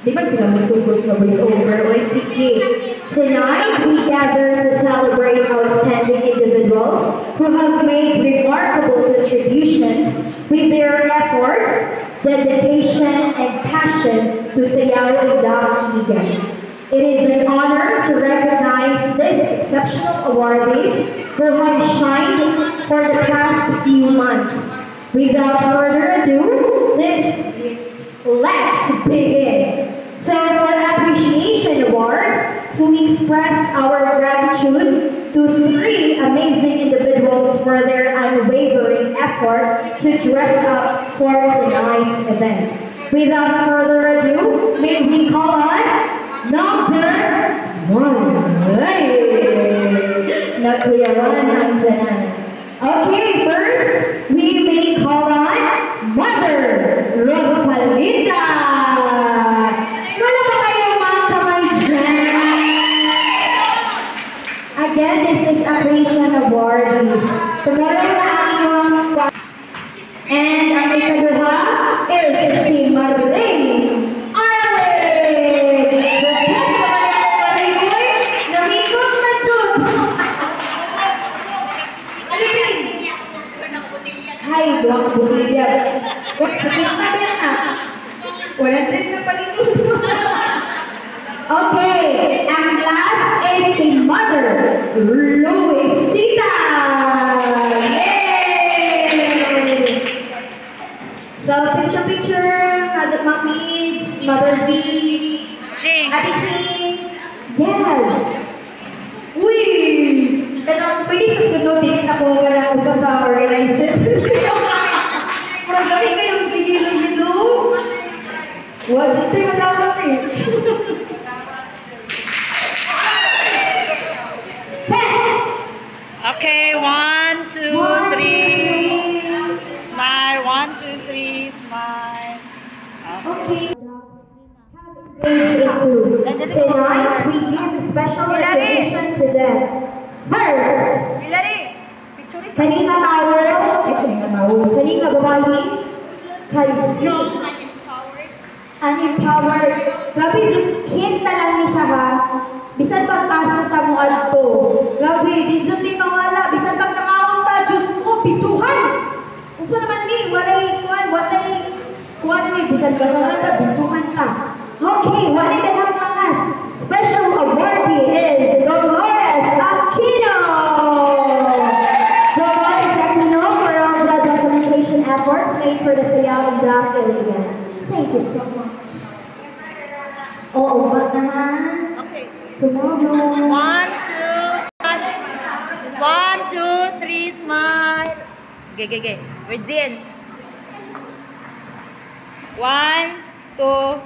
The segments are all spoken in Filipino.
Di ba sila masugod na voice over? O sige. Tonight, we gather to celebrate outstanding individuals who have made remarkable contributions with their efforts, dedication, and passion to Sayaw Igdaang Iligan. It is an honor to recognize these exceptional awardees who have shined for the past few months. Without further ado, let's begin. So for Appreciation Awards, to express our gratitude to 3 amazing individuals for their unwavering effort to dress up for tonight's event. Without further ado, may we call on number 1. Nakuyawan ang tanan. Okay, first, we may call on Mother Rosalinda. Wala ba kayong mga kamay dyan? Again, this is Appreciation Awards. Tomorrow na ang iyong and ang ikaduha is si Marlene Arlen. Report ko ba yung parigoy? Namikot na dun. Alipin! Hay, buwang butilya. Wait, sakit na din ah. Walang trip na paligoy. Okay, ang last is si Mother Luisita. Yay! So, picture, Mother Mamids, Mother B, Ching. Ate Ching. Yes. Uy! Kaya pwede sa sunod, hindi ako wala usa sa organizer. Marami kayong gigilo-gilo. What? Ito yung malawak eh. Okay, 1, 2, 3. Smile. 1, 2, 3. Smile. Okay. Tonight, we give special recognition to them. First, kanina tawag, kanina babae, kay Sweet. Unempowered. Grabe, hint na lang ni siya ha. Bisan pag-asa ta mo ato. Grabe, di dyan di mawala. Bisan pag-nakaon ta, Diyos ko, bitsuhan. Kung saan naman ni, walay kuwan ni, bisan pag-nakaon ta, bitsuhan ka. Okay, walay na lang langas. Special awardee is Dolores Aquino. Dolores Aquino for all the documentation efforts made for the Sayaw Igdaang Iligan. Thank you so much. Oo, ba't naman? Okay. Tomorrow. 1, 2, 3, smile. Okay. Wait, Zin. 1, 2,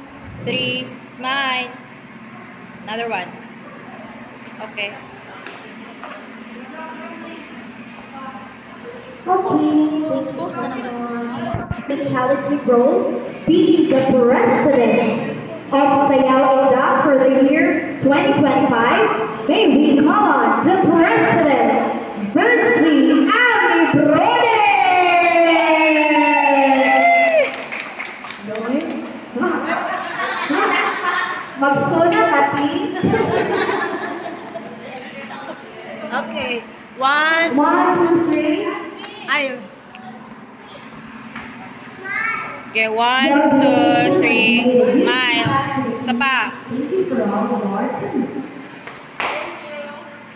3, smile. Another one. Okay. The challenging role, being the president of Sayaw Igdaang for the year 2025, may we call on the president, Mercy Amibrode! Magsona tati. Okay. 1, 1, 2, 3. Ayun. Okay, 1, 2, 3. Smile. Isa pa. Thank you for all the work.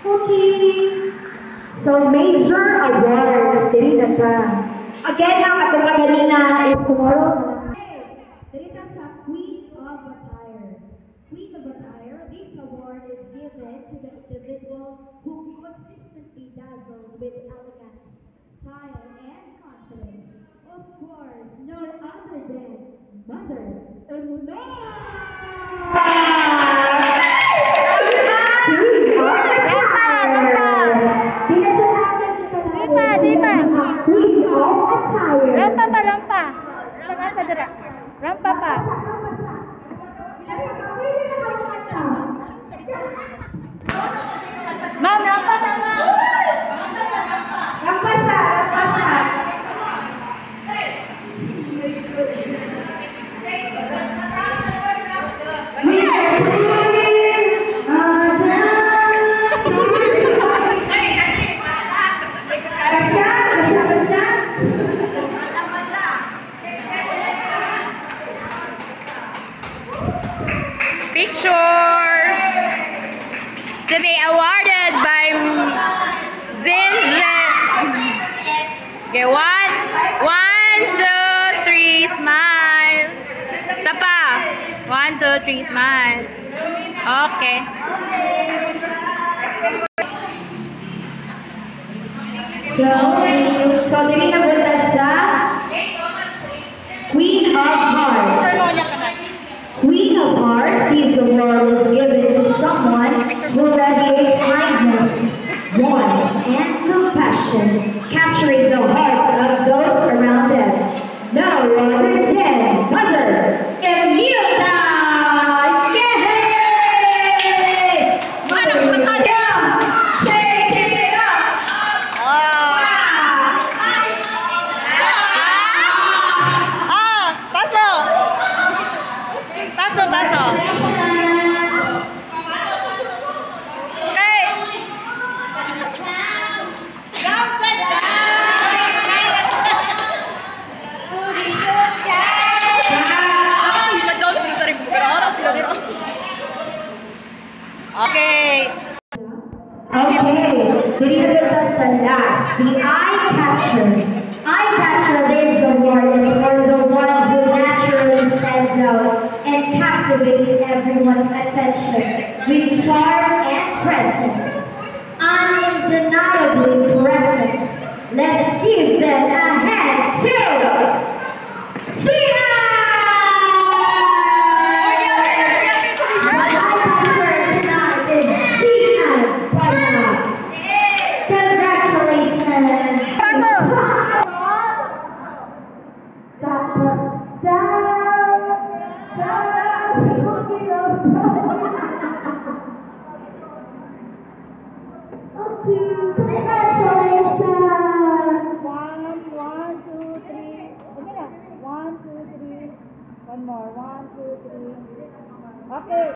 Okay. So, major awards. Dili na ta. Again, ang atong kanina is tomorrow. Dili ta sa Queen of Attire. Queen of Attire, this award is given to the individual who consistently dazzled with elegance, style, and confidence. Of course, no other than Mother Uno! Rampa. Saan sa dira? Rampa pa. Ma'am, rampa sa ma'am. Rampasa. picture to be awarded by Zinjen. Okay, one, two, three, smile. Isa pa. 1, 2, 3, smile. Okay. So dili na punta sa Queen of Hearts. Queen of Hearts, this award was given to someone who radiates kindness, warmth, and compassion, capturing the hearts of those around them. No other than Mother Emilda! Yay! Mother Emilda! Take it up! Paso. Paso, paso. Okay. Okay. Okay, dito na sa last, the eye catcher. Eye catcher, this award is for the one who naturally stands out and captivates everyone's attention with charm and presence. Undeniably present. Let's give them a hand to Sheila! The eye catcher tonight is Sheila Paina. Congratulations! Congratulations! 1, 2, 3. Okay na. 1, 2, 3. One more. 1, 2, 3. Okay.